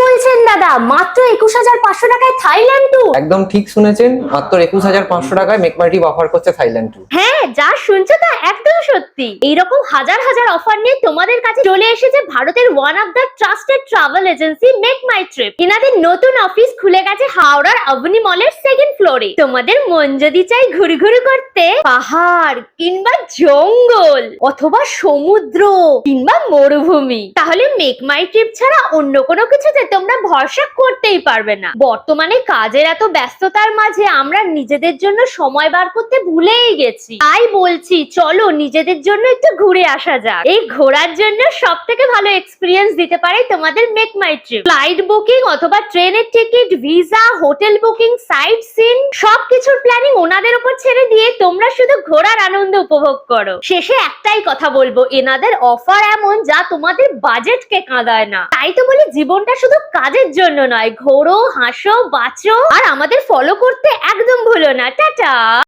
বলছেন দাদা, মাত্র 21,500 টাকায় থাইল্যান্ড ট্যুর? একদম ঠিক শুনেছেন, মাত্র 21,500 টাকায় মেক মাই ট্রিপ অফার করছে থাইল্যান্ড ট্যুর। হ্যাঁ, যা শুনছো তা একদম সত্যি। এইরকম হাজার হাজার অফার নিয়ে তোমাদের কাছে চলে এসেছে ভারতের one of the trusted travel agency make my trip. এনাদের নতুন অফিস খুলে গেছে হাওড়ার অবনি মলের সেকেন্ড ফ্লোরে। তোমাদের মন যদি চাই ঘুরে ঘুরে করতে, পাহাড় কিংবা জঙ্গল অথবা সমুদ্র কিংবা মরুভূমি, তাহলে মেক মাই ট্রিপ ছাড়া অন্য কোনো কিছুতে তোমরা ভরসা করতেই পারবে না। বর্তমানে কাজের এত ব্যস্ততার মাঝে আমরা নিজেদের জন্য সময় বার করতে ভুলেই গেছি। তাই বলছি, চলো নিজেদের জন্য একটু ঘুরে আসা যাক। এই ঘোরার জন্য সব থেকে ভালো এক্সপিরিয়েন্স দিতে পারে তোমাদের MakeMyTrip. Flight booking অথবা ট্রেনের ticket, visa, hotel booking, sightseeing সবকিছুর প্ল্যানিং ওনাদের উপর ছেড়ে দিয়ে তোমরা শুধু ঘোরার আনন্দ উপভোগ করো। শেষে একটাই কথা বলবো, এনাদের অফার এমন যা তোমাদের বাজেটকে কাঁদায় না। তাই তো বলি, জীবনটা শুধু কাজের জন্য নয়, ঘোরো, হাসো, বাঁচো আর আমাদের ফলো করতে একদম ভুলো না। টাটা।